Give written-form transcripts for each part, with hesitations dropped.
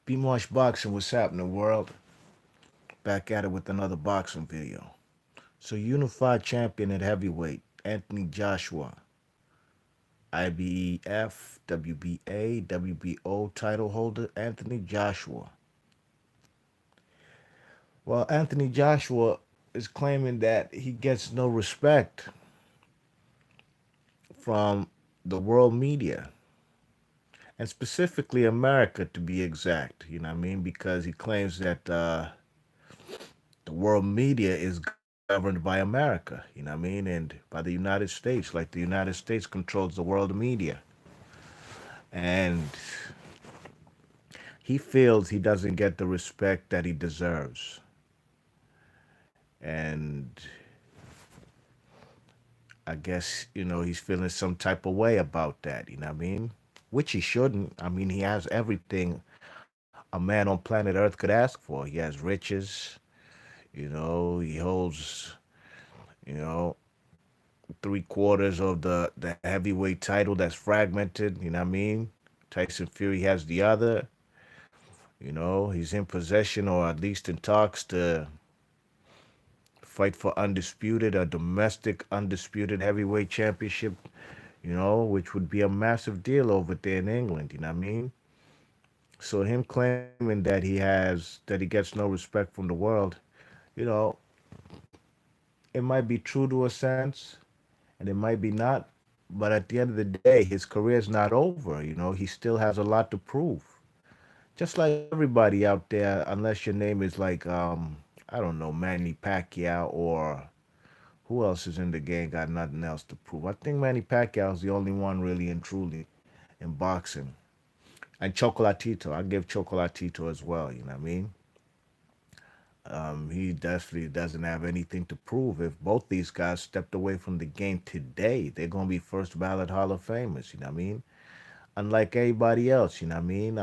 Be Marsh Boxing, what's happening, world? Back at it with another boxing video. So, unified champion at heavyweight, Anthony Joshua, IBF, WBA, WBO title holder, Anthony Joshua. Well, Anthony Joshua is claiming that he gets no respect from the world media, and specifically America to be exact, you know what I mean? Because he claims that the world media is governed by America, you know what I mean, and by the United States, like the United States controls the world media. And he feels he doesn't get the respect that he deserves. And I guess, he's feeling some type of way about that, you know what I mean? Which he shouldn't. I mean, he has everything a man on planet Earth could ask for. He has riches, he holds, you know, three quarters of the heavyweight title that's fragmented. You know what I mean? Tyson Fury has the other. He's in possession or at least in talks to fight for undisputed, a domestic undisputed heavyweight championship. Which would be a massive deal over there in England. You know what I mean? So him claiming that he gets no respect from the world, you know, it might be true to a sense, and it might be not. But at the end of the day, his career is not over. He still has a lot to prove. Just like everybody out there, unless your name is like, I don't know, Manny Pacquiao or who else is in the game, got nothing else to prove. I think Manny Pacquiao is the only one really and truly in boxing. And Chocolatito, I give Chocolatito as well, you know what I mean? He definitely doesn't have anything to prove. If both these guys stepped away from the game today, they're going to be first ballot Hall of Famers, you know what I mean? Unlike everybody else, you know what I mean?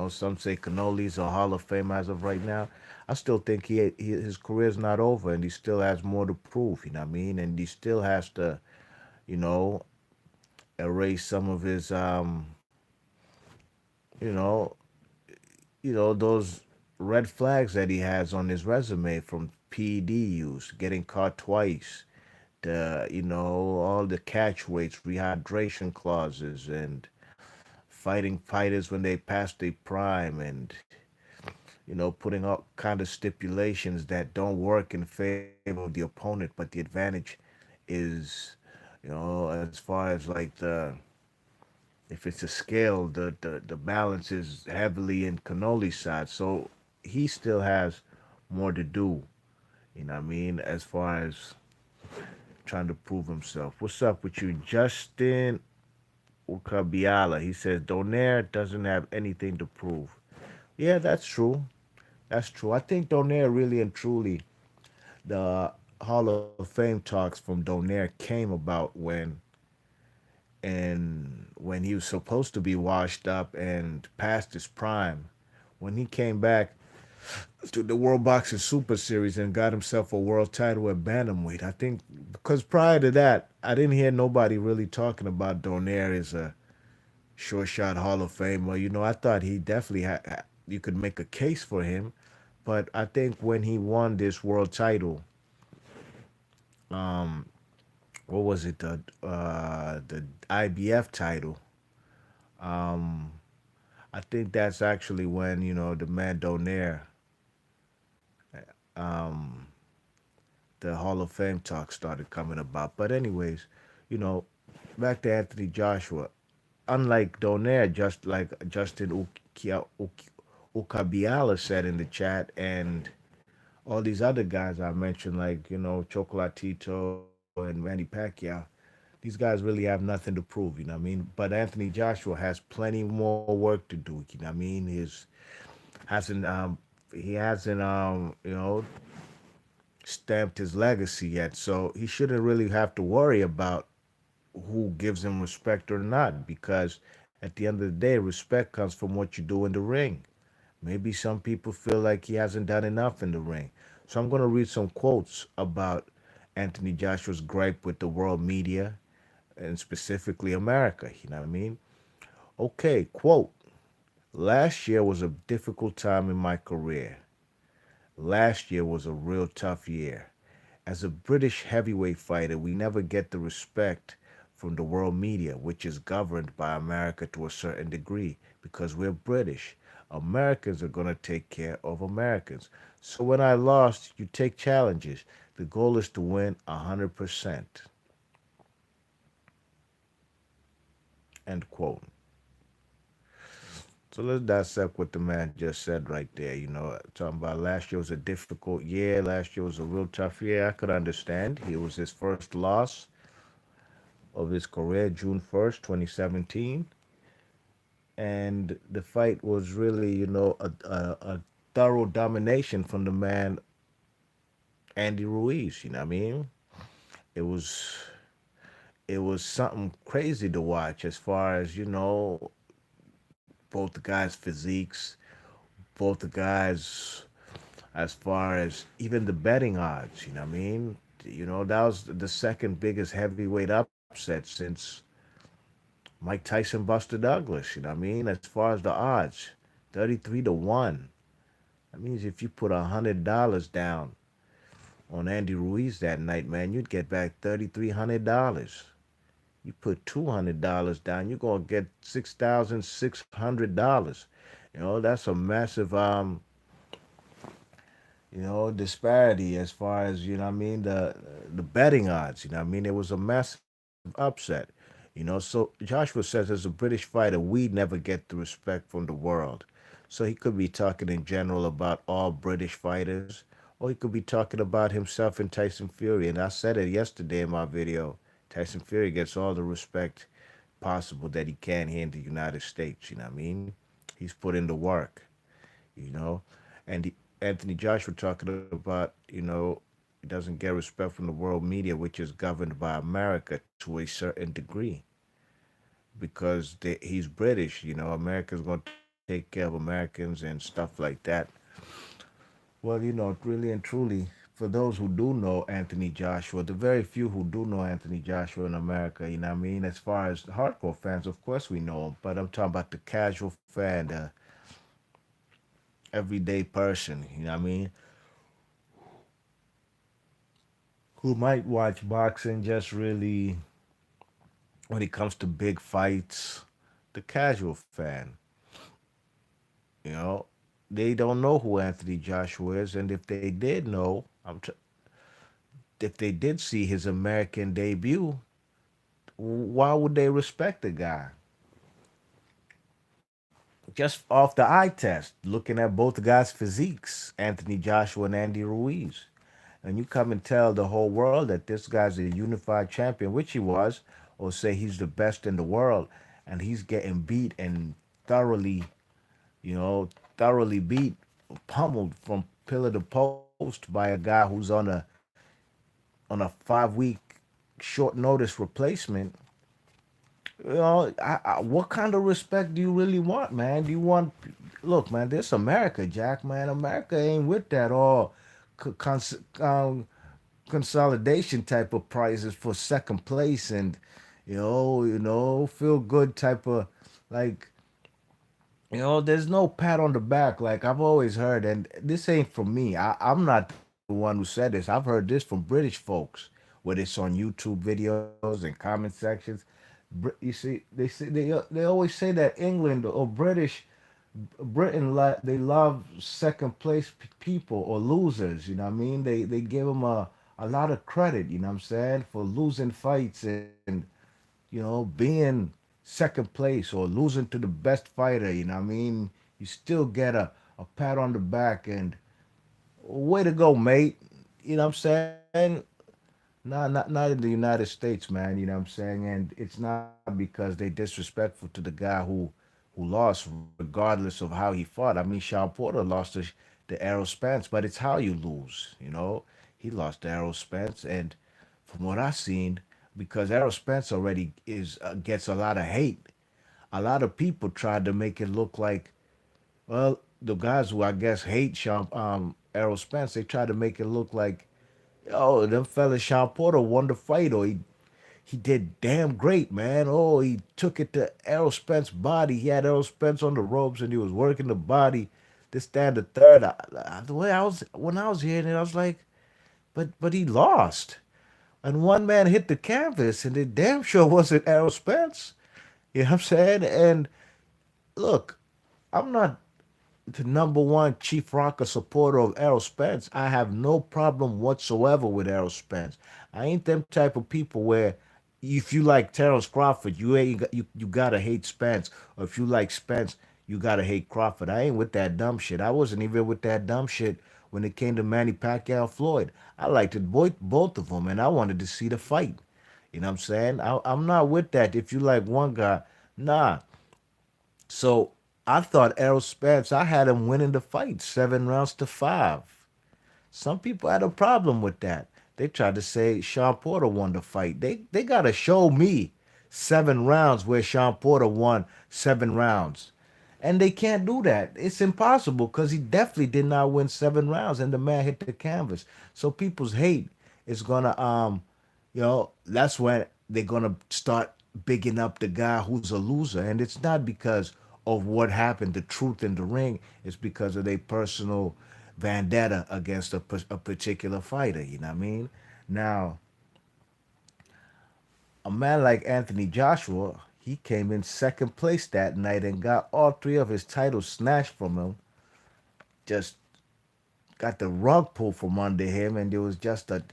Some say Canoli's a Hall of Fame as of right now. I still think his career's not over, and he still has more to prove. You know what I mean? And he still has to, you know, erase some of his, you know, those red flags that he has on his resume from PED use, getting caught twice, all the catch weights, rehydration clauses, and fighting fighters when they pass their prime, and putting up kind of stipulations that don't work in favor of the opponent, but the advantage is, as far as like if it's a scale, the balance is heavily in Canoli's side. So he still has more to do, you know what I mean, as far as trying to prove himself. What's up with you, Justin Ukabiala? He says Donaire doesn't have anything to prove. Yeah, that's true. That's true. I think Donaire really and truly, the Hall of Fame talks from Donaire came about when he was supposed to be washed up and past his prime. When he came back to the World Boxing Super Series and got himself a world title at bantamweight. I think because prior to that, I didn't hear nobody really talking about Donaire as a sure shot Hall of Famer. I thought he definitely had. You could make a case for him, but I think when he won this world title, um, what was it, the IBF title? Um, I think that's actually when the man Donaire, um, the Hall of Fame talk started coming about. But anyways, you know, back to Anthony Joshua. Unlike Donaire, just like Justin Ukabiala said in the chat, and all these other guys I mentioned, like Chocolatito and Manny Pacquiao, these guys really have nothing to prove. You know what I mean? But Anthony Joshua has plenty more work to do. You know what I mean? Hasn't he hasn't stamped his legacy yet, so he shouldn't really have to worry about who gives him respect or not, because at the end of the day, respect comes from what you do in the ring. Maybe some people feel like he hasn't done enough in the ring. So I'm going to read some quotes about Anthony Joshua's gripe with the world media and specifically America. You know what I mean? Okay, quote. Last year was a difficult time in my career. Last year was a real tough year. As a British heavyweight fighter, we never get the respect from the world media, which is governed by America to a certain degree because we're British. Americans are going to take care of Americans. So when I lost, you take challenges. The goal is to win 100%. End quote. So let's dissect what the man just said right there. Talking about last year was a difficult year. Last year was a real tough year. I could understand. It was his first loss of his career, June 1st, 2017. And the fight was really, a thorough domination from the man, Andy Ruiz. You know what I mean? It was it was something crazy to watch as far as, both the guys' physiques, both the guys as far as even the betting odds, you know what I mean? That was the second biggest heavyweight upset since Mike Tyson Buster Douglas, you know what I mean? As far as the odds, 33 to 1. That means if you put $100 down on Andy Ruiz that night, man, you'd get back $3,300. You put $200 down, you're gonna get $6,600. That's a massive disparity as far as, you know what I mean, the betting odds, you know what I mean? It was a massive upset. So Joshua says as a British fighter, we never get the respect from the world. So he could be talking in general about all British fighters, or he could be talking about himself and Tyson Fury. And I said it yesterday in my video. Tyson Fury gets all the respect possible that he can here in the United States, you know what I mean? He's put in the work, you know. And Anthony Joshua talking about, he doesn't get respect from the world media, which is governed by America to a certain degree because he's British. America's going to take care of Americans and stuff like that. Well, really and truly, for those who do know Anthony Joshua, the very few who do know Anthony Joshua in America, you know what I mean? As far as the hardcore fans, of course we know him, but I'm talking about the casual fan, the everyday person, you know what I mean? Who might watch boxing just really when it comes to big fights, the casual fan, you know, they don't know who Anthony Joshua is, and if they did know, if they did see his American debut, why would they respect the guy? Just off the eye test, looking at both guys' physiques, Anthony Joshua and Andy Ruiz, and you come and tell the whole world that this guy's a unified champion, which he was, or say he's the best in the world, and he's getting beat and thoroughly, you know, thoroughly beat, pummeled from pillar to post by a guy who's on a 5 week short notice replacement. What kind of respect do you really want, man? Do you want? Look, man, this America, Jack, man. America ain't with that all co- cons- um, consolidation type of prizes for second place and feel good type of like there's no pat on the back like I've always heard, and this ain't from me. I'm not the one who said this. I've heard this from British folks, whether it's on YouTube videos and comment sections. You see, they always say that England or Britain they love second place people or losers. You know what I mean? They give them a lot of credit. You know what I'm saying, for losing fights and being second place or losing to the best fighter. You know what I mean? You still get a pat on the back and way to go, mate. You know what I'm saying? Not in the United States, man. You know what I'm saying? And it's not because they disrespectful to the guy who lost, regardless of how he fought. I mean, Sean Porter lost to Errol Spence, but it's how you lose. He lost to Errol Spence, and from what I've seen, because Errol Spence already is gets a lot of hate. A lot of people tried to make it look like, well, the guys who I guess hate Errol Spence, they tried to make it look like, oh, them fellas Sean Porter won the fight, or he did damn great, man. Oh, he took it to Errol Spence's body. He had Errol Spence on the ropes and he was working the body. This, that, and the third. The way I was when I was hearing it, I was like, but he lost. And one man hit the canvas, and it damn sure wasn't Errol Spence. You know what I'm saying? And look, I'm not the number one Chief Rocker supporter of Errol Spence. I have no problem whatsoever with Errol Spence. I ain't them type of people where if you like Terrence Crawford, you gotta hate Spence, or if you like Spence, you gotta hate Crawford. I ain't with that dumb shit. I wasn't even with that dumb shit when it came to Manny Pacquiao Floyd. I liked it both of them, and I wanted to see the fight. You know what I'm saying? I'm not with that. If you like one guy, nah. So I thought Errol Spence, I had him winning the fight 7 rounds to 5. Some people had a problem with that. They tried to say Sean Porter won the fight. They gotta show me 7 rounds where Sean Porter won 7 rounds. And they can't do that. It's impossible because he definitely did not win 7 rounds and the man hit the canvas. So people's hate is gonna that's when they're gonna start bigging up the guy who's a loser. And it's not because of what happened, the truth in the ring. It's because of their personal vendetta against a particular fighter. You know what I mean? Now, a man like Anthony Joshua, he came in second place that night and got all 3 of his titles snatched from him. Just got the rug pulled from under him, and it was just a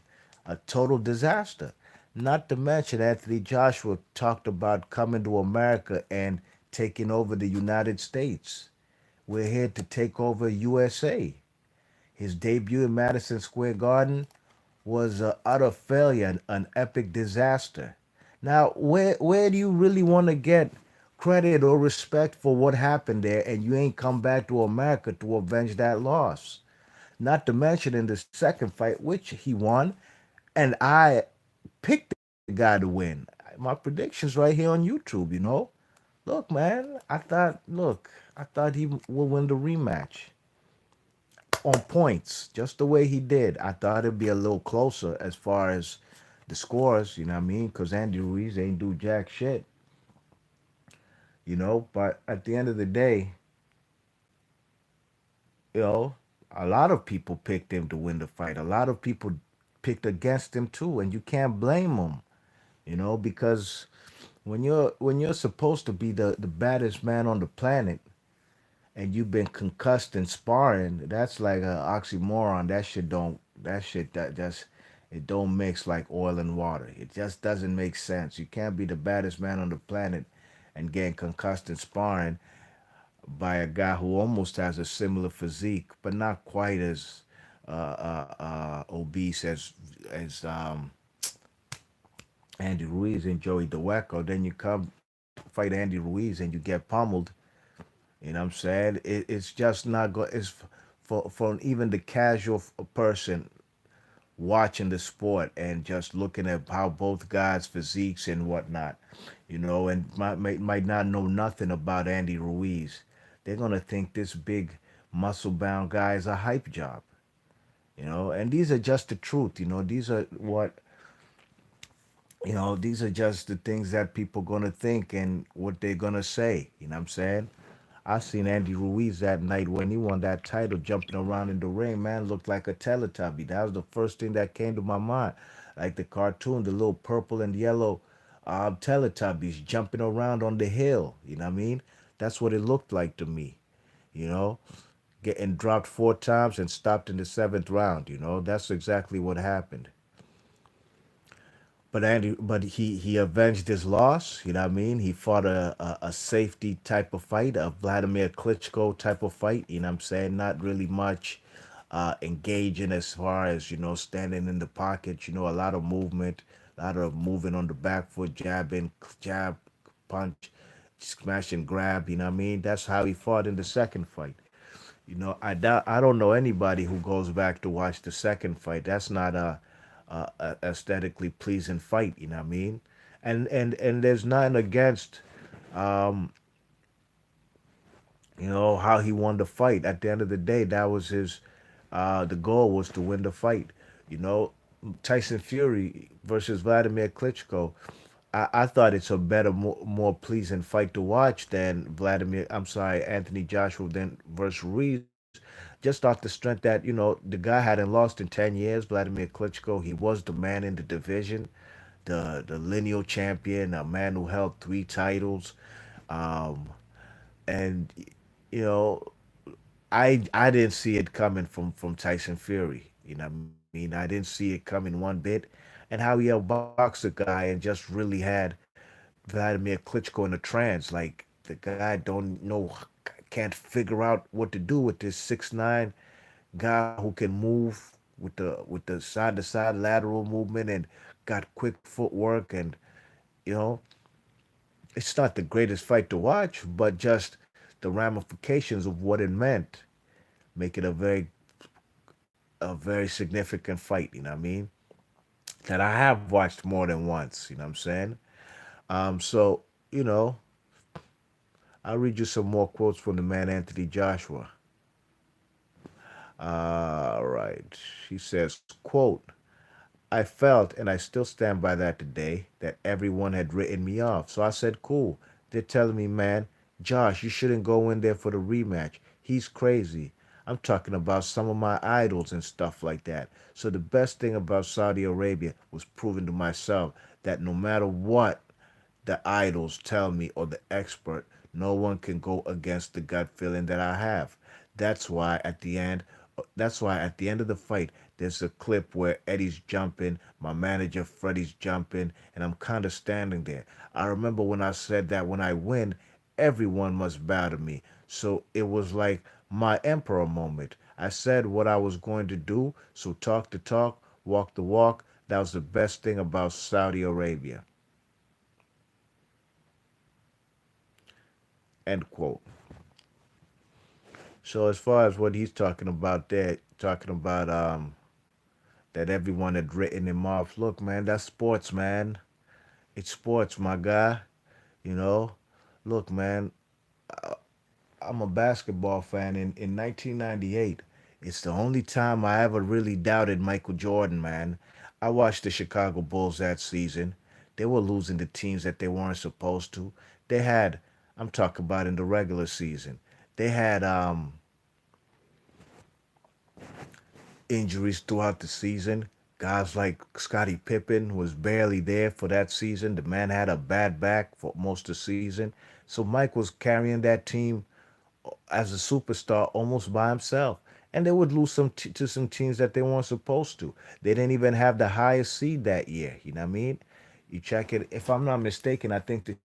total disaster. Not to mention, Anthony Joshua talked about coming to America and taking over the United States. We're here to take over USA. His debut in Madison Square Garden was an utter failure, an epic disaster. Now, where do you really want to get credit or respect for what happened there, and you ain't come back to America to avenge that loss? Not to mention in the second fight, which he won, and I picked the guy to win. My predictions right here on YouTube. Look, man, I thought he will win the rematch on points, just the way he did. I thought it'd be a little closer as far as the scores, you know what I mean? Because Andy Ruiz ain't do jack shit. But at the end of the day, you know, a lot of people picked him to win the fight. A lot of people picked against him too, and you can't blame them, because when you're supposed to be the baddest man on the planet and you've been concussed in sparring, that's like a oxymoron. That shit it don't mix like oil and water. It just doesn't make sense. You can't be the baddest man on the planet and getting concussed in sparring by a guy who almost has a similar physique, but not quite as obese as Andy Ruiz and Joey Daweko. Then you come fight Andy Ruiz and you get pummeled. You know what I'm saying? It's just not good. It's for even the casual person watching the sport and just looking at how both guys' physiques and whatnot, and might not know nothing about Andy Ruiz. They're gonna think this big muscle bound guy is a hype job. And these are just the truth. These are just the things that people gonna think and what they're gonna say. You know what I'm saying? I seen Andy Ruiz that night when he won that title, jumping around in the ring. Man, looked like a Teletubby. That was the first thing that came to my mind, like the cartoon, the little purple and yellow Teletubbies jumping around on the hill. You know what I mean? That's what it looked like to me. You know, getting dropped 4 times and stopped in the seventh round. That's exactly what happened. But he avenged his loss. You know what I mean? He fought a safety type of fight, a Vladimir Klitschko type of fight. You know what I'm saying? Not really much engaging as far as standing in the pocket. A lot of movement, a lot of moving on the back foot, jabbing, jab, punch, smash and grab. You know what I mean? That's how he fought in the second fight. I don't know anybody who goes back to watch the second fight. That's not a aesthetically pleasing fight. You know what I mean? And there's nothing against how he won the fight. At the end of the day, that was his. The goal was to win the fight. You know, Tyson Fury versus Vladimir Klitschko. I thought it's a better, more pleasing fight to watch than Anthony Joshua than versus Ruiz. Just off the strength that, the guy hadn't lost in 10 years. Vladimir Klitschko, he was the man in the division, the lineal champion, a man who held three titles. Um, and, you know, I didn't see it coming from Tyson Fury. You know what I mean? I didn't see it coming one bit. And how he outboxed the guy and just really had Vladimir Klitschko in a trance. Like the guy don't know, can't figure out what to do with this 6'9" guy who can move with the side to side lateral movement and got quick footwork. And you know, it's not the greatest fight to watch, but just the ramifications of what it meant make it a very significant fight. You know what I mean? That I have watched more than once. You know what I'm saying? So you know, I'll read you some more quotes from the man Anthony Joshua. All right. He says, quote, I felt, and I still stand by that today, that everyone had written me off. So I said, cool. They're telling me, man, Josh, you shouldn't go in there for the rematch. He's crazy. I'm talking about some of my idols and stuff like that. So the best thing about Saudi Arabia was proving to myself that no matter what the idols tell me or the expert, no one can go against the gut feeling that I have. That's why at the end, that's why at the end of the fight, there's a clip where Eddie's jumping, my manager Freddie's jumping, and I'm kind of standing there. I remember when I said that when I win, everyone must bow to me. So it was like my emperor moment. I said what I was going to do, so talk the talk, walk the walk. That was the best thing about Saudi Arabia. End quote. So as far as what he's talking about there, talking about that everyone had written him off. Look, man, that's sports, man. It's sports, my guy. You know, look, man, I'm a basketball fan. In 1998, it's the only time I ever really doubted Michael Jordan, man. I watched the Chicago Bulls that season. They were losing to teams that they weren't supposed to. They had, I'm talking about in the regular season, they had injuries throughout the season. Guys like Scottie Pippen was barely there for that season. The man had a bad back for most of the season. So Mike was carrying that team as a superstar almost by himself. And they would lose to some teams that they weren't supposed to. They didn't even have the highest seed that year. You know what I mean? You check it. If I'm not mistaken, I think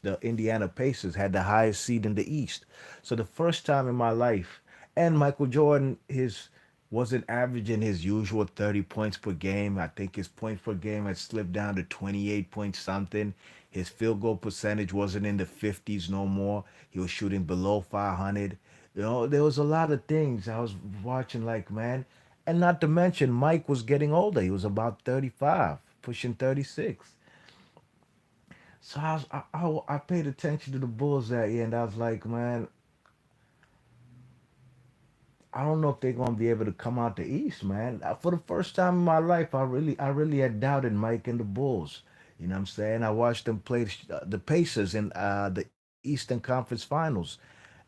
the Indiana Pacers had the highest seed in the East. So the first time in my life, and Michael Jordan, his wasn't averaging his usual 30 points per game. I think his points per game had slipped down to 28 point something. His field goal percentage wasn't in the 50s no more. He was shooting below 500. There was a lot of things I was watching like, man. And not to mention, Mike was getting older. He was about 35, pushing 36. So I paid attention to the Bulls that year, and I was like, man, I don't know if they're gonna be able to come out the East, man. For the first time in my life, I really had doubted Mike and the Bulls. You know what I'm saying? I watched them play the Pacers in the Eastern Conference Finals,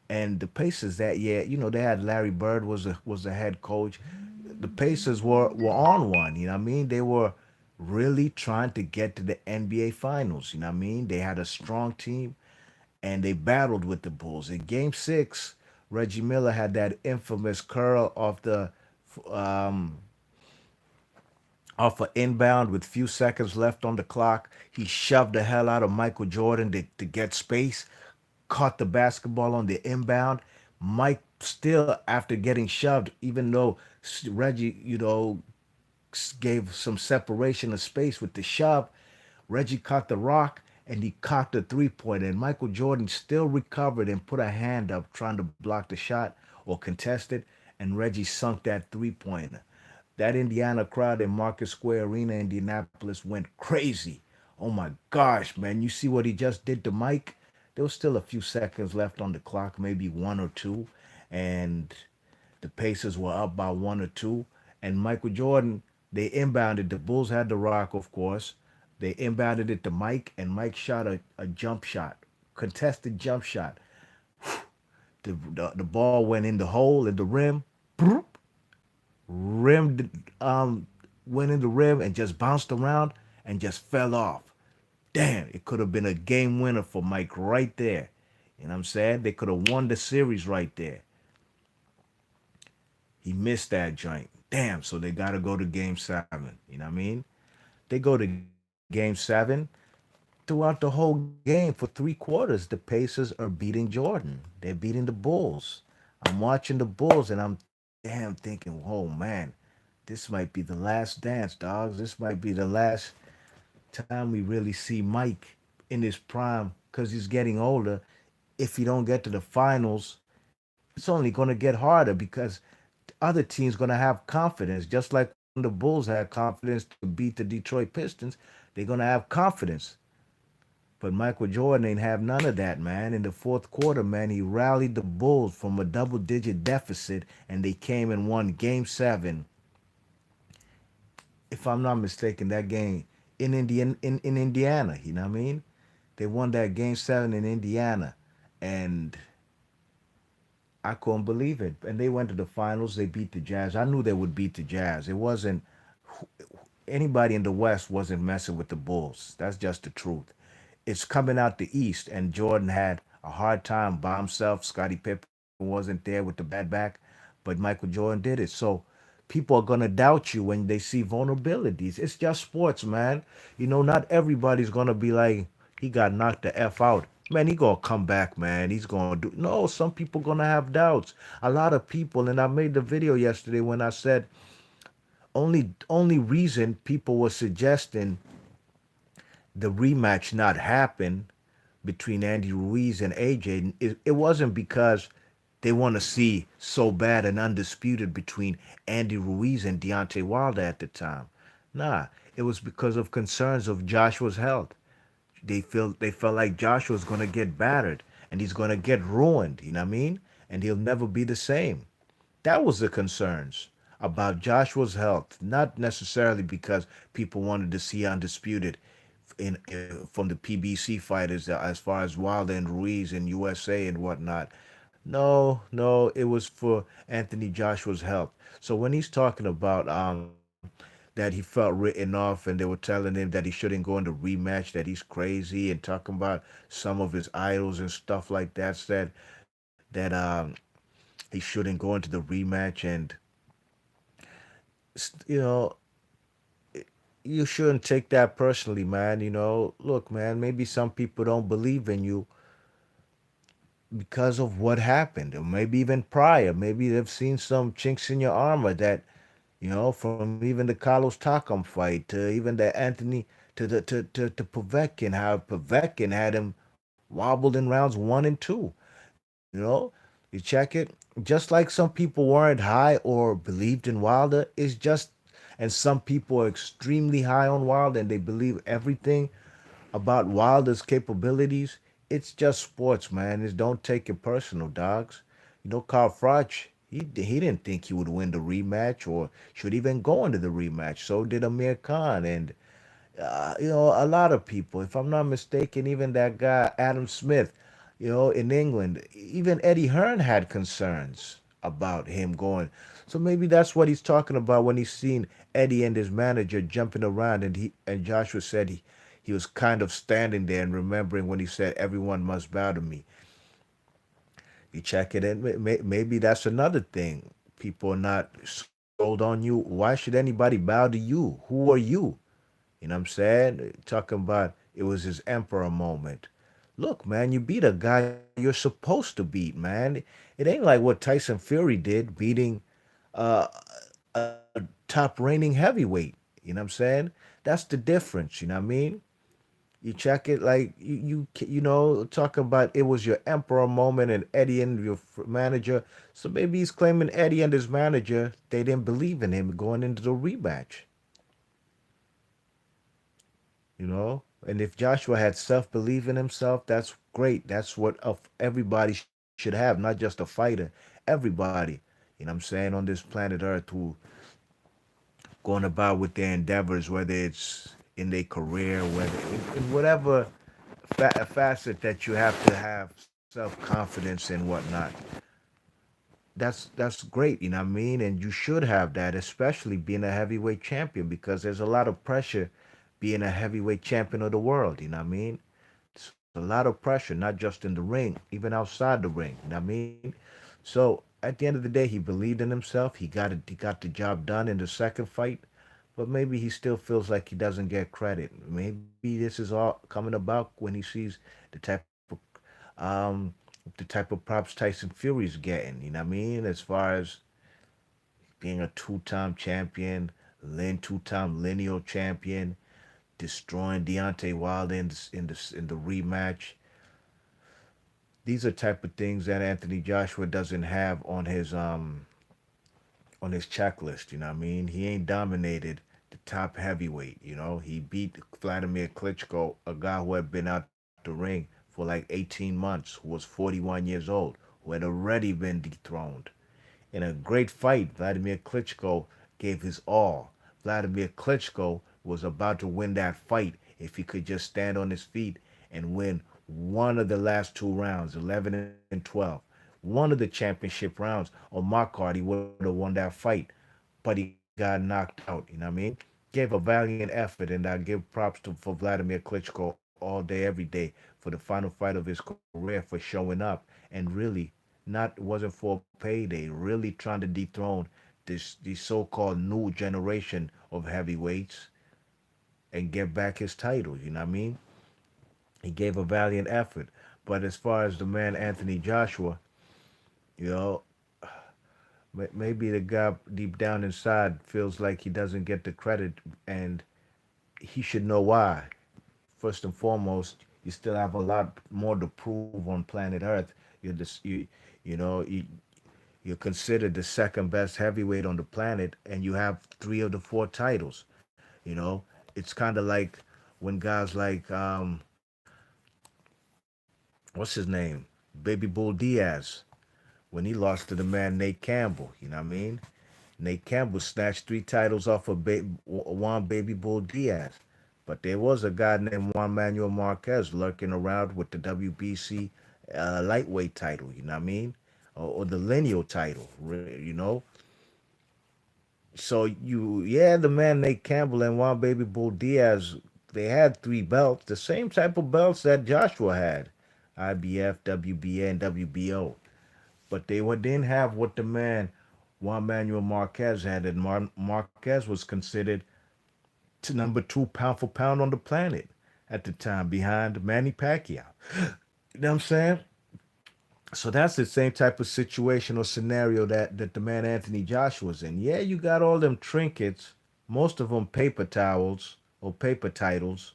and the Pacers that year, they had Larry Bird was the head coach. The Pacers were on one. You know what I mean? They were really trying to get to the NBA Finals. You know what I mean? They had a strong team and they battled with the Bulls. In Game Six, Reggie Miller had that infamous curl um, off an inbound with few seconds left on the clock. He shoved the hell out of Michael Jordan to get space, caught the basketball on the inbound. Mike still, after getting shoved, even though Reggie, gave some separation of space with the shove. Reggie caught the rock and he caught the 3 pointer. And Michael Jordan still recovered and put a hand up trying to block the shot or contest it. And Reggie sunk that 3 pointer. That Indiana crowd in Market Square Arena, Indianapolis, went crazy. Oh my gosh, man. You see what he just did to Mike? There was still a few seconds left on the clock, maybe one or two. And the Pacers were up by one or two. And Michael Jordan They inbounded. The Bulls had the rock, of course. They inbounded it to Mike, and Mike shot a jump shot, contested jump shot. The ball went in the hole in the rim, rimmed, went in the rim and just bounced around and just fell off. Damn, it could have been a game winner for Mike right there. You know what I'm saying? They could have won the series right there. He missed that joint. Damn, so they got to go to game 7. You know what I mean? They go to game 7. Throughout the whole game, for 3 quarters, the Pacers are beating Jordan. They're beating the Bulls. I'm watching the Bulls and I'm damn thinking, oh man, this might be the last dance, dogs. This might be the last time we really see Mike in his prime because he's getting older. If he don't get to the finals, it's only going to get harder because other teams going to have confidence. Just like when the Bulls had confidence to beat the Detroit Pistons, they're going to have confidence. But Michael Jordan ain't have none of that, man. In the fourth quarter, man, he rallied the Bulls from a double-digit deficit, and they came and won Game 7. If I'm not mistaken, that game in Indiana. You know what I mean? They won that Game 7 in Indiana, and I couldn't believe it. And they went to the finals. They beat the Jazz. I knew they would beat the Jazz. It wasn't anybody in the West wasn't messing with the Bulls. That's just the truth. It's coming out the East, and Jordan had a hard time by himself. Scottie Pippen wasn't there with the bad back, but Michael Jordan did it. So people are gonna doubt you when they see vulnerabilities. It's just sports, man. You know, not everybody's gonna be like, he got knocked the F out. Man, he gonna come back, man. He's gonna do no, some people gonna have doubts. A lot of people, and I made the video yesterday when I said only reason people were suggesting the rematch not happen between Andy Ruiz and AJ, it wasn't because they want to see so bad an undisputed between Andy Ruiz and Deontay Wilder at the time. Nah, it was because of concerns of Joshua's health. They felt like Joshua's gonna get battered and he's gonna get ruined, you know what I mean? And he'll never be the same. That was the concerns about Joshua's health, not necessarily because people wanted to see undisputed from the PBC fighters as far as Wilder and Ruiz and USA and whatnot. No, no, it was for Anthony Joshua's health. So when he's talking about that he felt written off and they were telling him that he shouldn't go in the rematch, that he's crazy, and talking about some of his idols and stuff like that said that he shouldn't go into the rematch and you know you shouldn't take that personally, man. You know, look, man, maybe some people don't believe in you because of what happened, or maybe even prior. Maybe they've seen some chinks in your armor that, from even the Carlos Takam fight to even the Anthony to Povetkin, how Povetkin had him wobbled in rounds 1 and 2. You know, you check it. Just like some people weren't high or believed in Wilder, it's just, and some people are extremely high on Wilder and they believe everything about Wilder's capabilities. It's just sports, man. It's don't take it personal, dogs. Carl Froch, he didn't think he would win the rematch or should even go into the rematch. So did Amir Khan and a lot of people. If I'm not mistaken, even that guy Adam Smith, in England, even Eddie Hearn had concerns about him going. So maybe that's what he's talking about when he's seen Eddie and his manager jumping around, and Joshua said he was kind of standing there and remembering when he said everyone must bow to me. You check it, and maybe that's another thing. People are not sold on you. Why should anybody bow to you? Who are you? You know what I'm saying? Talking about it was his emperor moment. Look, man, you beat a guy you're supposed to beat, man. It ain't like what Tyson Fury did, beating uh, a top reigning heavyweight. You know what I'm saying? That's the difference. You know what I mean? You check it like talk about it was your emperor moment and Eddie and your manager. So maybe he's claiming Eddie and his manager they didn't believe in him going into the rematch. And if Joshua had self belief in himself, that's great. That's what everybody should have, not just a fighter. Everybody, on this planet Earth who going about with their endeavors, whether it's in their career, whether in whatever facet that you have to have self confidence and whatnot. That's great, you know what I mean? And you should have that, especially being a heavyweight champion, because there's a lot of pressure being a heavyweight champion of the world, you know what I mean? It's a lot of pressure, not just in the ring, even outside the ring, you know what I mean? So at the end of the day, he believed in himself. He got the job done in the second fight, but maybe he still feels like he doesn't get credit. Maybe this is all coming about when he sees the type of um the type of props Tyson Fury's getting. You know what I mean? As far as being a two-time champion, two-time lineal champion, destroying Deontay Wilder in the rematch. These are type of things that Anthony Joshua doesn't have on his checklist. You know what I mean? He ain't dominated the top heavyweight. You know, he beat Vladimir Klitschko, a guy who had been out the ring for like 18 months, who was 41 years old, who had already been dethroned. In a great fight, Vladimir Klitschko gave his all. Vladimir Klitschko was about to win that fight if he could just stand on his feet and win one of the last two rounds, 11 and 12. One of the championship rounds on my card, he would have won that fight, but he got knocked out. You know what I mean? Gave a valiant effort, and I give props for Vladimir Klitschko all day, every day for the final fight of his career for showing up and really not wasn't for payday, really trying to dethrone this so-called new generation of heavyweights and get back his title. You know what I mean? He gave a valiant effort. But as far as the man Anthony Joshua, you know, maybe the guy deep down inside feels like he doesn't get the credit, and he should know why. First and foremost, you still have a lot more to prove on planet Earth. You're this, you know, you're considered the second best heavyweight on the planet, and you have three of the four titles. You know, it's kind of like when guys like what's his name, Baby Bull Diaz, when he lost to the man Nate Campbell. You know what I mean? Nate Campbell snatched three titles off of Juan Baby Bull Diaz. But there was a guy named Juan Manuel Marquez lurking around with the WBC lightweight title, you know what I mean? Or the lineal title, you know? So yeah, the man Nate Campbell and Juan Baby Bull Diaz, they had three belts, the same type of belts that Joshua had, IBF, WBA, and WBO. But didn't have what the man Juan Manuel Marquez had, and Marquez was considered to number two pound for pound on the planet at the time, behind Manny Pacquiao. You know what I'm saying? So that's the same type of situation or scenario that the man Anthony Joshua's in. Yeah, you got all them trinkets, most of them paper towels or paper titles.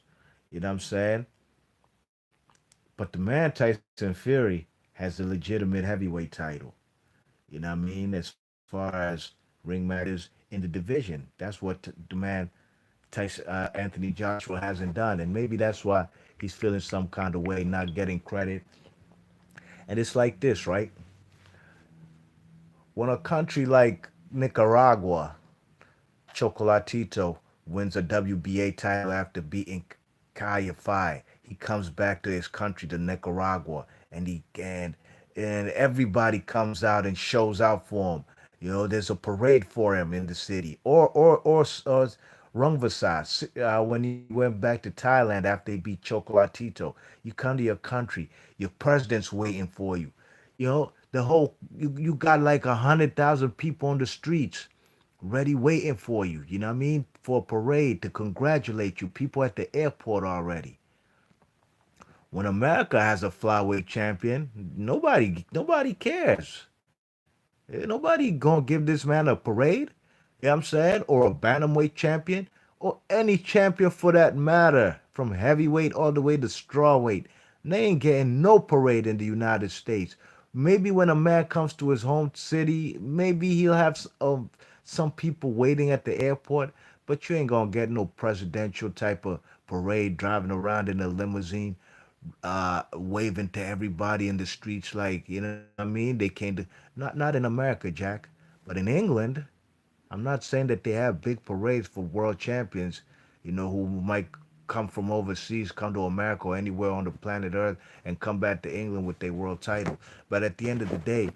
You know what I'm saying? But the man Tyson Fury has a legitimate heavyweight title. You know what I mean? As far as ring matters in the division, that's what the man Anthony Joshua hasn't done, and maybe that's why he's feeling some kind of way, not getting credit. And it's like this, right? When a country like Nicaragua, Chocolatito, wins a WBA title after beating Kaya Fai, he comes back to his country, to Nicaragua, and everybody comes out and shows out for him. You know, there's a parade for him in the city, or Rungvisai, when he went back to Thailand after he beat Chocolatito. You come to your country, your president's waiting for you. You know, you got like 100,000 people on the streets ready waiting for you. You know what I mean? For a parade to congratulate you. People at the airport already. When America has a flyweight champion, nobody cares. Nobody gonna give this man a parade. You know what I'm saying? Or a bantamweight champion, or any champion for that matter, from heavyweight all the way to strawweight. They ain't getting no parade in the United States. Maybe when a man comes to his home city, maybe he'll have some people waiting at the airport, but you ain't gonna get no presidential type of parade driving around in a limousine, waving to everybody in the streets like, you know what I mean? They came to, not in America, Jack, but in England. I'm not saying that they have big parades for world champions, who might come from overseas, come to America or anywhere on the planet Earth and come back to England with their world title. But at the end of the day,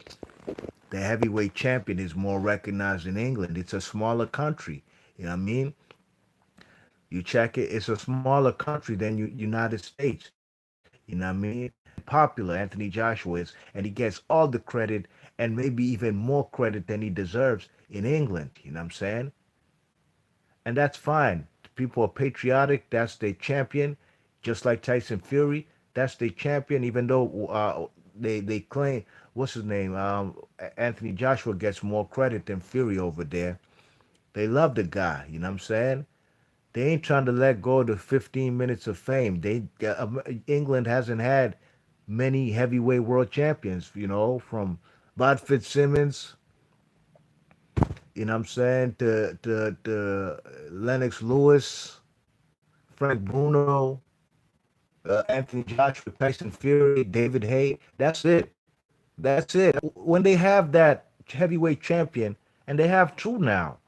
the heavyweight champion is more recognized in England. It's a smaller country. You know what I mean? You check it, it's a smaller country than United States. You know what I mean? Popular Anthony Joshua is, and he gets all the credit and maybe even more credit than he deserves in England. You know what I'm saying? And that's fine. People are patriotic. That's their champion, just like Tyson Fury. That's their champion, even though they claim what's his name? Anthony Joshua gets more credit than Fury over there. They love the guy. You know what I'm saying? They ain't trying to let go of the 15 minutes of fame. England hasn't had many heavyweight world champions. From Bob Fitzsimmons, you know what I'm saying, to Lennox Lewis, Frank Bruno, Anthony Joshua, Tyson Fury, David Haye. That's it. That's it. When they have that heavyweight champion, and they have two now,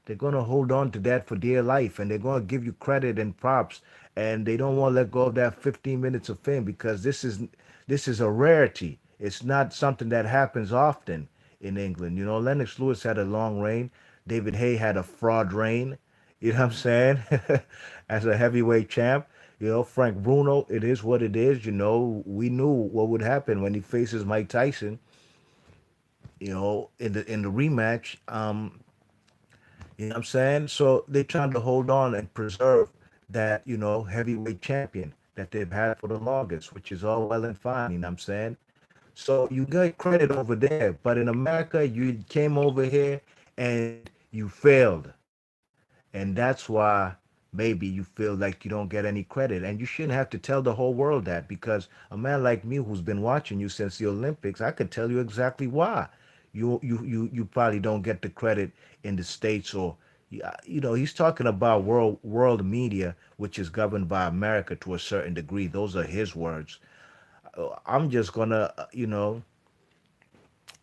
they're going to hold on to that for dear life, and they're going to give you credit and props, and they don't want to let go of that 15 minutes of fame because this is a rarity. It's not something that happens often in England. Lennox Lewis had a long reign. David Haye had a fraud reign. You know what I'm saying? As a heavyweight champ. Frank Bruno, it is what it is. We knew what would happen when he faces Mike Tyson. In the rematch. You know what I'm saying? So they're trying to hold on and preserve that, heavyweight champion that they've had for the longest, which is all well and fine, you know what I'm saying? So you get credit over there, but in America, you came over here and you failed. And that's why maybe you feel like you don't get any credit. And you shouldn't have to tell the whole world that because a man like me who's been watching you since the Olympics, I could tell you exactly why. You probably don't get the credit in the States or he's talking about world media, which is governed by America to a certain degree. Those are his words. I'm just gonna,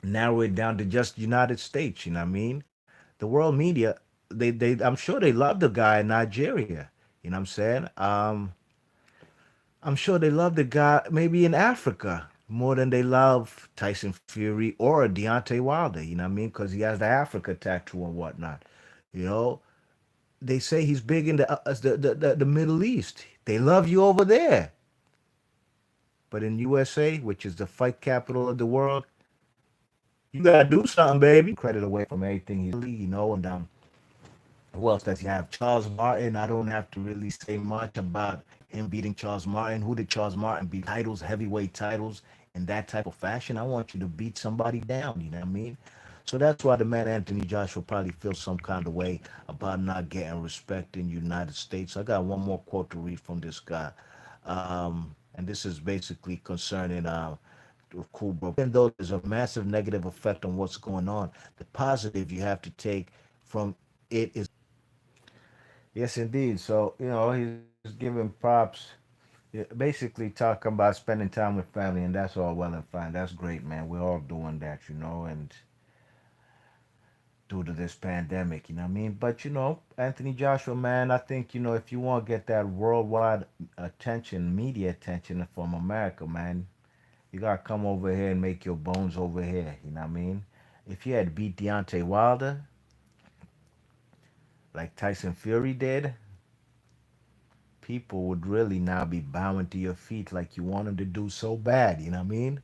narrow it down to just United States. You know what I mean? The world media, I'm sure they love the guy in Nigeria. You know what I'm saying? I'm sure they love the guy maybe in Africa more than they love Tyson Fury or Deontay Wilder. You know what I mean? Because he has the Africa tattoo and whatnot. You know, they say he's big in the Middle East. They love you over there. But in USA, which is the fight capital of the world, you gotta do something, baby. Credit away from everything and who else does he have? Charles Martin. I don't have to really say much about him beating Charles Martin. Who did Charles Martin beat? Titles, heavyweight titles, in that type of fashion. I want you to beat somebody down. You know what I mean? So that's why the man Anthony Joshua probably feels some kind of way about not getting respect in the United States. I got one more quote to read from this guy. And this is basically concerning cool bro. Even though there's a massive negative effect on what's going on, the positive you have to take from it is yes, indeed. So he's giving props, yeah, basically talking about spending time with family, and that's all well and fine. That's great, man. We're all doing that, and due to this pandemic, you know what I mean. But Anthony Joshua, man, I think if you want to get that worldwide attention, media attention from America, man, you gotta come over here and make your bones over here. You know what I mean? If you had beat Deontay Wilder like Tyson Fury did, people would really now be bowing to your feet like you want him to do so bad. You know what I mean?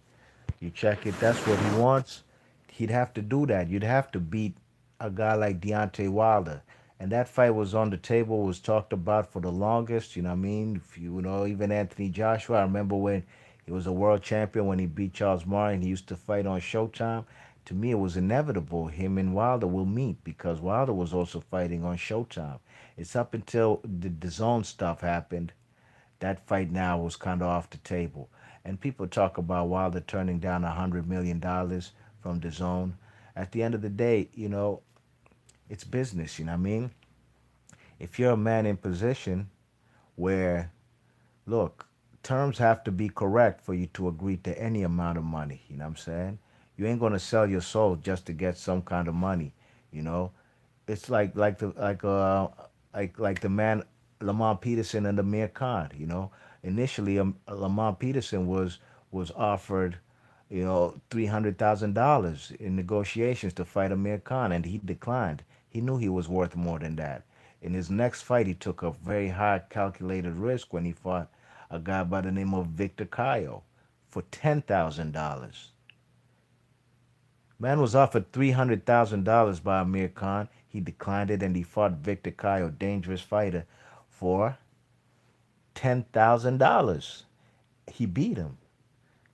You check it, that's what he wants. He'd have to do that. You'd have to beat a guy like Deontay Wilder. And that fight was on the table, was talked about for the longest. You know what I mean? If even Anthony Joshua, I remember when he was a world champion when he beat Charles Martin. He used to fight on Showtime. To me, it was inevitable him and Wilder will meet because Wilder was also fighting on Showtime. It's up until the zone stuff happened that fight now was kind of off the table. And people talk about Wilder turning down $100 million from the zone. At the end of the day, it's business. You know what I mean? If you're a man in position where, look, terms have to be correct for you to agree to any amount of money. You know what I'm saying? You ain't gonna sell your soul just to get some kind of money, you know. It's like the man Lamar Peterson and Amir Khan. You know, initially Lamar Peterson was offered, $300,000 in negotiations to fight Amir Khan, and he declined. He knew he was worth more than that. In his next fight, he took a very high calculated risk when he fought a guy by the name of Victor Cayo for $10,000. Man was offered $300,000 by Amir Khan. He declined it and he fought Victor Cayo, dangerous fighter, for $10,000. He beat him.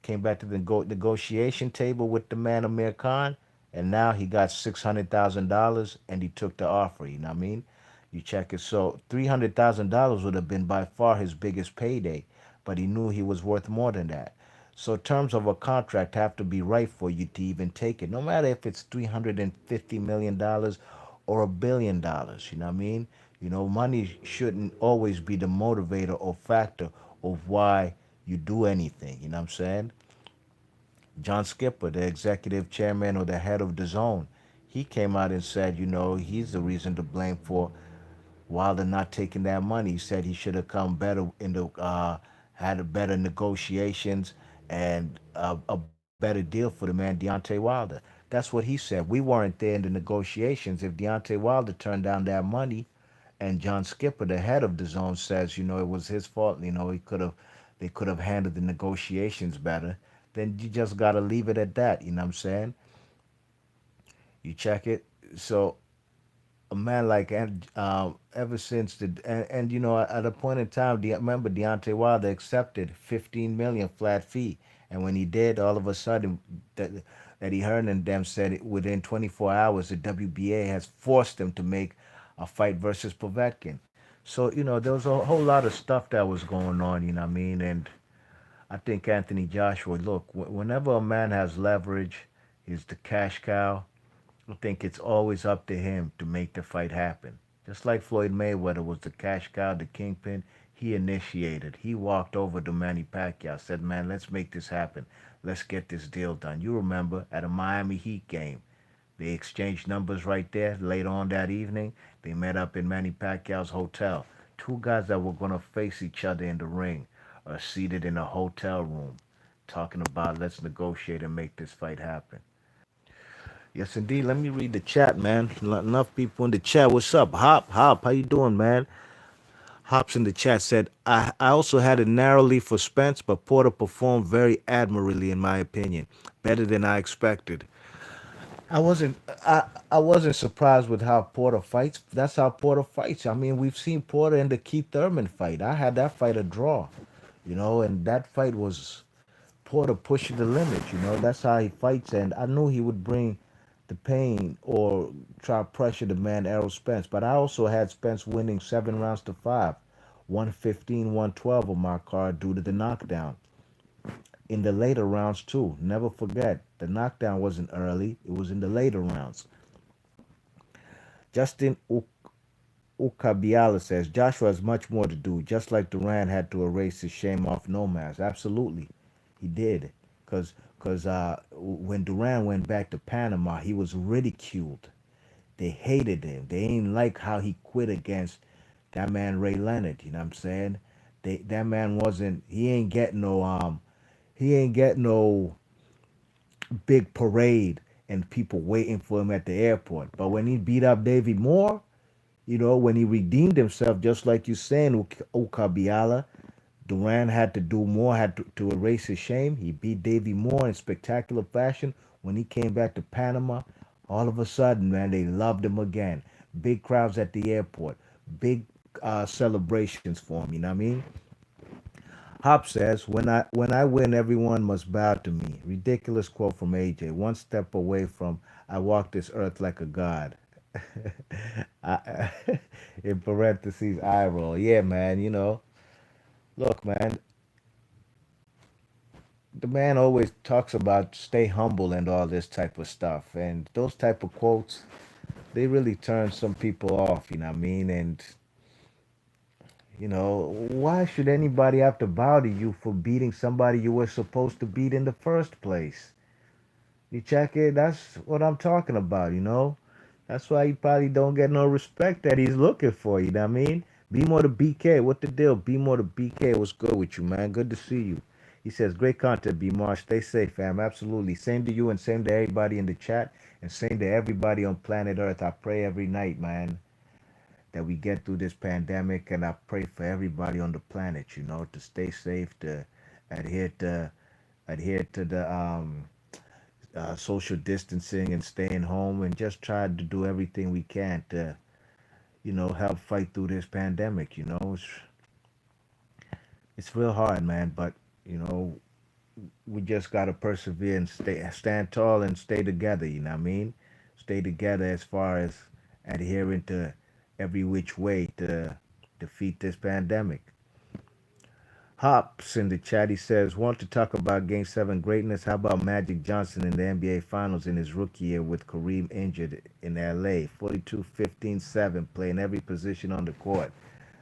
Came back to the negotiation table with the man Amir Khan, and now he got $600,000 and he took the offer. You know what I mean? You check it. So $300,000 would have been by far his biggest payday, but he knew he was worth more than that. So terms of a contract have to be right for you to even take it, no matter if it's $350 million or $1 billion. You know what I mean? Money shouldn't always be the motivator or factor of why you do anything. You know what I'm saying? John Skipper, the executive chairman or the head of the zone, he came out and said, he's the reason to blame for Wilder not taking that money. He said he should have come better in had a better negotiations and a better deal for the man Deontay Wilder. That's what he said. We weren't there in the negotiations. If Deontay Wilder turned down that money, and John Skipper, the head of the zone, says, it was his fault. They could have handled the negotiations better. Then you just gotta leave it at that. You know what I'm saying? You check it. So a man like and ever since at a point in time, remember Deontay Wilder accepted 15 million flat fee, and when he did, all of a sudden that Eddie Hearn and them said within 24 hours the WBA has forced him to make a fight versus Povetkin. So there was a whole lot of stuff that was going on. You know what I mean? And I think Anthony Joshua. Look, whenever a man has leverage, he's the cash cow. I think it's always up to him to make the fight happen. Just like Floyd Mayweather was the cash cow, the kingpin, he initiated. He walked over to Manny Pacquiao, said, "Man, let's make this happen. Let's get this deal done." You remember at a Miami Heat game, they exchanged numbers right there. Later on that evening, they met up in Manny Pacquiao's hotel. Two guys that were going to face each other in the ring are seated in a hotel room talking about let's negotiate and make this fight happen. Yes, indeed. Let me read the chat, man. Enough people in the chat. What's up, Hop? How you doing, man? Hops in the chat said, I also had it narrowly for Spence, but Porter performed very admirably, in my opinion, better than I expected. I wasn't I wasn't surprised with how Porter fights. That's how Porter fights. I mean, we've seen Porter in the Keith Thurman fight. I had that fight a draw, and that fight was Porter pushing the limits. That's how he fights, and I knew he would bring the pain or try to pressure the man Errol Spence. But I also had Spence winning 7 rounds to five, 115, 112 on my card due to the knockdown in the later rounds too. Never forget, the knockdown wasn't early; it was in the later rounds. Justin Ukabiala says Joshua has much more to do, just like Duran had to erase his shame off Nomads. Absolutely, he did. Because when Duran went back to Panama, he was ridiculed. They hated him. They ain't like how he quit against that man Ray Leonard. You know what I'm saying? That man wasn't. He ain't get no big parade and people waiting for him at the airport. But when he beat up Davy Moore, when he redeemed himself, just like you saying, Okabiala, Duran had to do more, had to erase his shame. He beat Davy Moore in spectacular fashion. When he came back to Panama, all of a sudden, man, they loved him again. Big crowds at the airport, big celebrations for him. You know what I mean? Hop says, when I win, everyone must bow to me. Ridiculous quote from AJ. One step away from I walk this earth like a god. I, in parentheses, eye roll. Yeah, man. Look, man. The man always talks about stay humble and all this type of stuff, and those type of quotes, they really turn some people off. You know what I mean? And why should anybody have to bow to you for beating somebody you were supposed to beat in the first place? You check it. That's what I'm talking about. That's why you probably don't get no respect that he's looking for. You know what I mean? Be more the BK. What the deal? Be more the BK. What's good with you, man? Good to see you. He says, great content, B Marsh. Stay safe, fam. Absolutely. Same to you and same to everybody in the chat and same to everybody on planet Earth. I pray every night, man, that we get through this pandemic, and I pray for everybody on the planet, to stay safe, to adhere to adhere to the social distancing and staying home, and just try to do everything we can to, help fight through this pandemic. It's real hard, man, but you know, we just gotta persevere and stand tall and stay together. You know what I mean? Stay together as far as adhering to every which way to defeat this pandemic. Hops in the chat, he says, want to talk about Game 7 greatness? How about Magic Johnson in the NBA Finals in his rookie year with Kareem injured in LA? 42, 15, 7, playing every position on the court.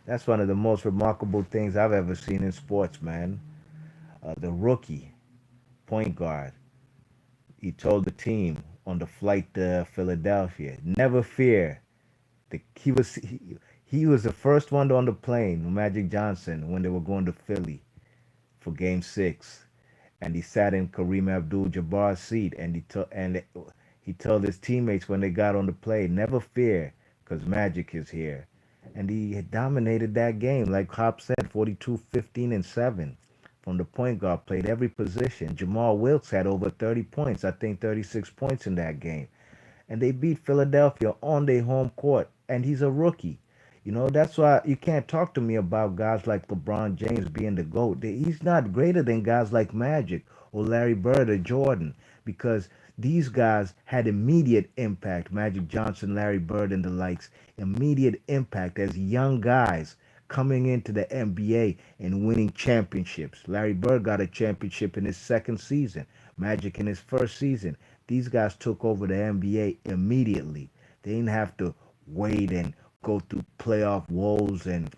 That's one of the most remarkable things I've ever seen in sports, man. The rookie point guard, he told the team on the flight to Philadelphia, never fear. He was the first one on the plane, Magic Johnson, when they were going to Philly for Game 6, and he sat in Kareem Abdul-Jabbar's seat, and he told his teammates when they got on the plane, never fear, cause Magic is here, and he had dominated that game, like Hop said, 42, 15, and 7. From the point guard, played every position. Jamal Wilkes had over 30 points, I think 36 points in that game, and they beat Philadelphia on their home court, and he's a rookie. That's why you can't talk to me about guys like LeBron James being the GOAT. He's not greater than guys like Magic or Larry Bird or Jordan, because these guys had immediate impact. Magic Johnson, Larry Bird, and the likes, immediate impact as young guys coming into the NBA and winning championships. Larry Bird got a championship in his second season, Magic in his first season. These guys took over the NBA immediately. They didn't have to wait and go through playoff woes, and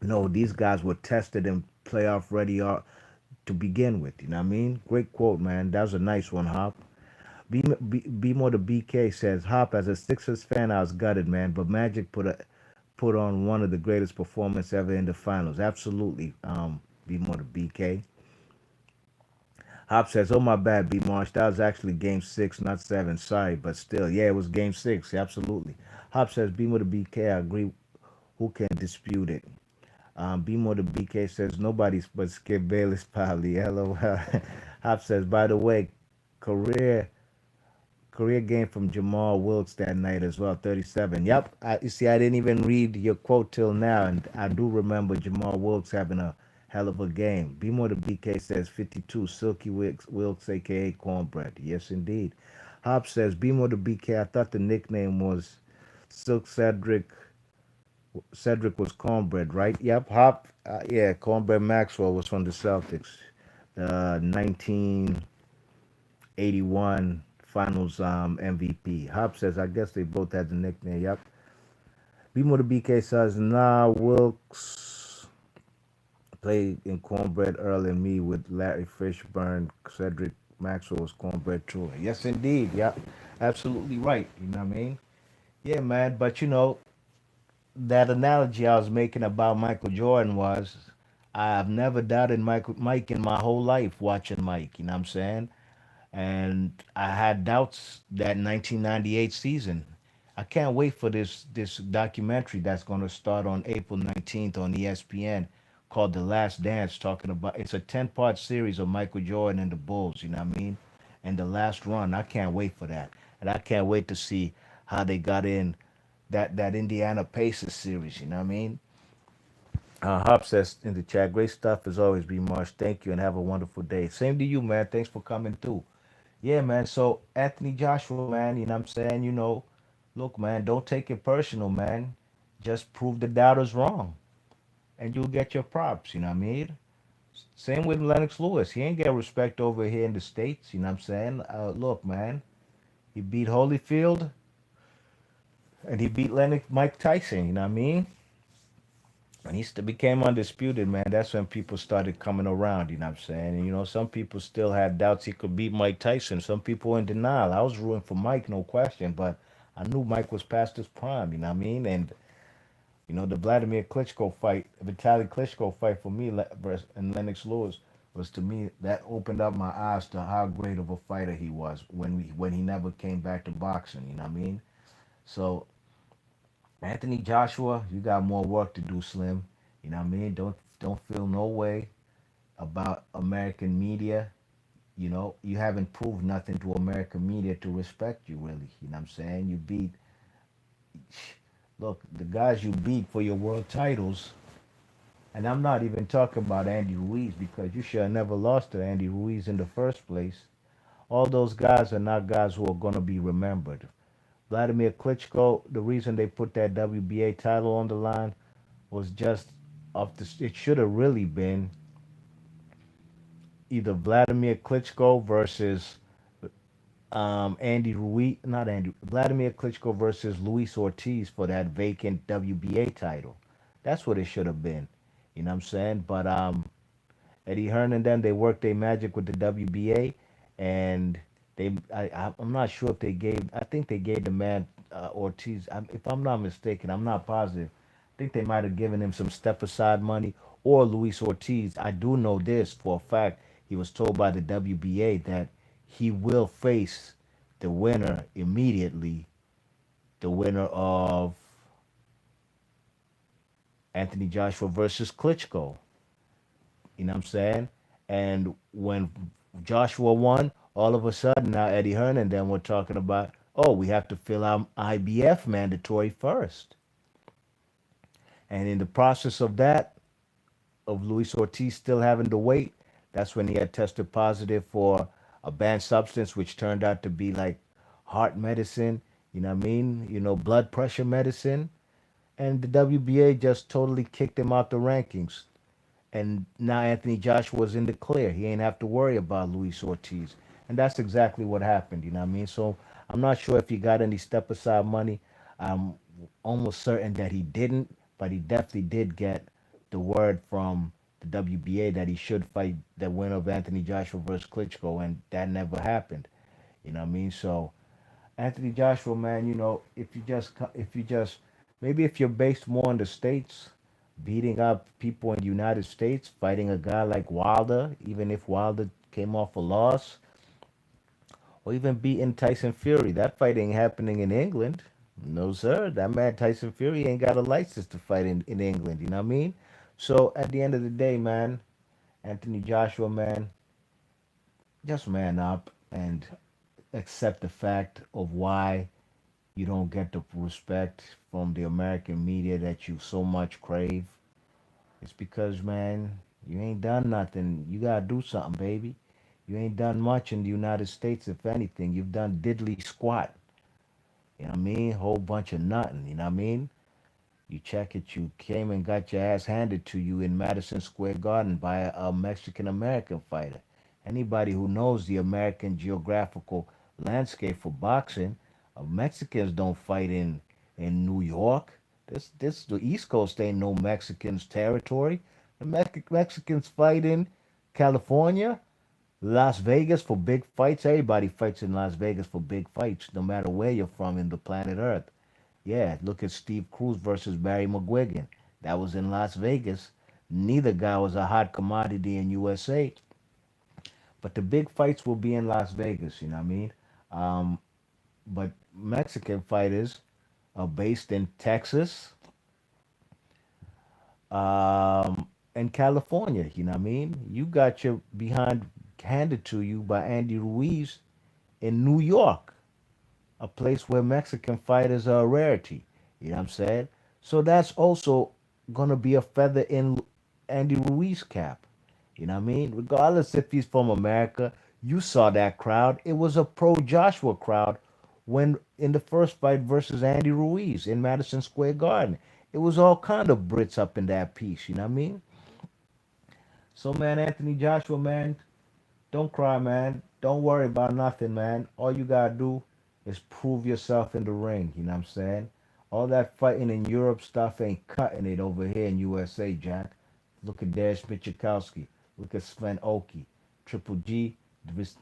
no, these guys were tested and playoff ready to begin with. You know what I mean? Great quote, man. That was a nice one, Hop. Be more the BK says, Hop, as a Sixers fan, I was gutted, man, but Magic put on one of the greatest performances ever in the finals. Absolutely. Be more the BK. Hop says, "Oh my bad, B Marsh. That was actually Game 6, not 7. Sorry, but still, yeah, it was Game 6. Absolutely." Hop says, "Be more the BK. I agree. Who can dispute it?" Be more the BK says, "Nobody's but Skip Bayless, probably." LOL. Hop says, "By the way, career career game from Jamal Wilkes that night as well, 37." Yep. You see, I didn't even read your quote till now, and I do remember Jamal Wilkes having a hell of a game. Be more the BK says 52, Silky Wilkes, aka Cornbread. Yes, indeed. Hop says, "Be more the BK. I thought the nickname was Silk Cedric. Cedric was Cornbread, right?" Yep. Hop. Yeah, Cornbread Maxwell was from the Celtics. 1981 Finals MVP. Hop says, "I guess they both had the nickname." Yep. Be more the BK says, "Nah, Wilkes played in Cornbread early and me with Larry Fishburne, Cedric Maxwell was Cornbread too." Yes, indeed. Yep. Absolutely right. You know what I mean? Yeah, man. But that analogy I was making about Michael Jordan was, I've never doubted Mike in my whole life watching Mike. You know what I'm saying? And I had doubts that 1998 season. I can't wait for this documentary that's going to start on April 19th on ESPN, called The Last Dance, talking about, it's a 10-part series of Michael Jordan and the Bulls, you know what I mean? And the last run. I can't wait for that. And I can't wait to see how they got in that Indiana Pacers series, you know what I mean? Hop says in the chat, great stuff as always, B Marsh. Thank you and have a wonderful day. Same to you, man. Thanks for coming through. Yeah, man. So Anthony Joshua, man, you know what I'm saying? Look, man, don't take it personal, man. Just prove the doubters wrong, and you'll get your props, you know what I mean? Same with Lennox Lewis. He ain't get respect over here in the States, you know what I'm saying? Look, man, he beat Holyfield and he beat Lennox Mike Tyson, you know what I mean? When became undisputed, man, that's when people started coming around, you know what I'm saying? And, some people still had doubts he could beat Mike Tyson. Some people were in denial. I was rooting for Mike, no question, but I knew Mike was past his prime, you know what I mean? And, the Vladimir Klitschko fight, Vitaly Klitschko fight for me and Lennox Lewis was to me that opened up my eyes to how great of a fighter he was when he never came back to boxing, you know what I mean? So Anthony Joshua, you got more work to do, Slim. You know what I mean? Don't feel no way about American media. You haven't proved nothing to American media to respect you, really. You know what I'm saying? You beat, look, the guys you beat for your world titles, and I'm not even talking about Andy Ruiz because you should have never lost to Andy Ruiz in the first place. All those guys are not guys who are going to be remembered. Vladimir Klitschko, the reason they put that WBA title on the line was just off the. It should have really been either Vladimir Klitschko versus Andy Ruiz, not Andy, Vladimir Klitschko versus Luis Ortiz for that vacant WBA title. That's what it should have been. You know what I'm saying? But Eddie Hearn and them, they worked their magic with the WBA, and I'm not sure if they gave. I think they gave the man Ortiz. If I'm not mistaken, I'm not positive. I think they might have given him some step aside money or Luis Ortiz. I do know this for a fact. He was told by the WBA that he will face the winner immediately. The winner of Anthony Joshua versus Klitschko. You know what I'm saying? And when Joshua won, all of a sudden now Eddie Hearn and then we're talking about, oh, we have to fill out IBF mandatory first. And in the process of that, of Luis Ortiz still having to wait, that's when he had tested positive for a banned substance, which turned out to be like heart medicine, you know what I mean? Blood pressure medicine. And the WBA just totally kicked him out the rankings. And now Anthony Joshua's in the clear. He ain't have to worry about Luis Ortiz. And that's exactly what happened, you know what I mean? So I'm not sure if he got any step aside money. I'm almost certain that he didn't, but he definitely did get the word from the WBA that he should fight the winner of Anthony Joshua versus Klitschko, and that never happened. You know what I mean? So Anthony Joshua, man, if you just maybe if you're based more in the states, beating up people in the United States, fighting a guy like Wilder, even if Wilder came off a loss, or even beating Tyson Fury, that fight ain't happening in England. No, sir. That man Tyson Fury ain't got a license to fight in England. You know what I mean? So at the end of the day, man, Anthony Joshua, man, just man up and accept the fact of why you don't get the respect from the American media that you so much crave. It's because, man, you ain't done nothing. You gotta do something, baby. You ain't done much in the United States, if anything. You've done diddly squat. You know what I mean? Whole bunch of nothing. You know what I mean? You check it, you came and got your ass handed to you in Madison Square Garden by a Mexican American fighter. Anybody who knows the American geographical landscape for boxing, Mexicans don't fight in New York. This the East Coast ain't no Mexicans territory. The Mexicans fight in California, Las Vegas for big fights. Everybody fights in Las Vegas for big fights, no matter where you're from in the planet Earth. Yeah, look at Steve Cruz versus Barry McGuigan. That was in Las Vegas. Neither guy was a hot commodity in USA, but the big fights will be in Las Vegas. You know what I mean? Um, but Mexican fighters are based in Texas and California. You know what I mean? You got your behind handed to you by Andy Ruiz in New York, a place where Mexican fighters are a rarity. You know what I'm saying? So that's also gonna be a feather in Andy Ruiz cap. You know what I mean? Regardless if he's from America, you saw that crowd. It was a pro Joshua crowd when in the first fight versus Andy Ruiz in Madison Square Garden. It was all kind of Brits up in that piece, you know what I mean? So man, Anthony Joshua, man, don't cry, man. Don't worry about nothing, man. All you gotta do is prove yourself in the ring. You know what I'm saying? All that fighting in Europe stuff ain't cutting it over here in USA, Jack. Look at Darius Michikowski. Look at Sven Oki. Triple G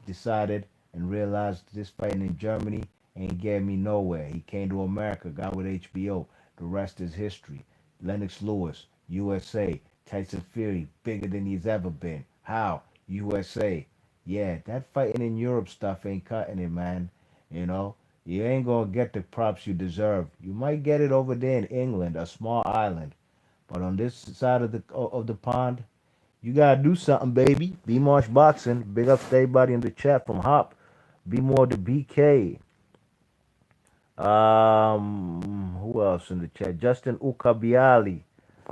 decided and realized this fighting in Germany ain't getting me nowhere. He came to America, got with HBO. The rest is history. Lennox Lewis, USA. Tyson Fury, bigger than he's ever been. How? USA. Yeah, that fighting in Europe stuff ain't cutting it, man. You know, you ain't gonna get the props you deserve. You might get it over there in England, a small island, but on this side of the pond, you gotta do something, baby. B Marsh Boxing. Big ups to everybody in the chat from Hop. Be more to BK. Who else in the chat? Justin Ukabiali.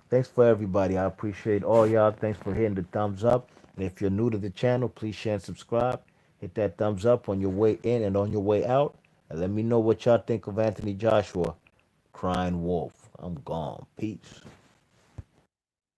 Thanks for everybody. I appreciate all y'all. Thanks for hitting the thumbs up. And if you're new to the channel, please share and subscribe. Hit that thumbs up on your way in and on your way out. And let me know what y'all think of Anthony Joshua. Crying Wolf. I'm gone. Peace.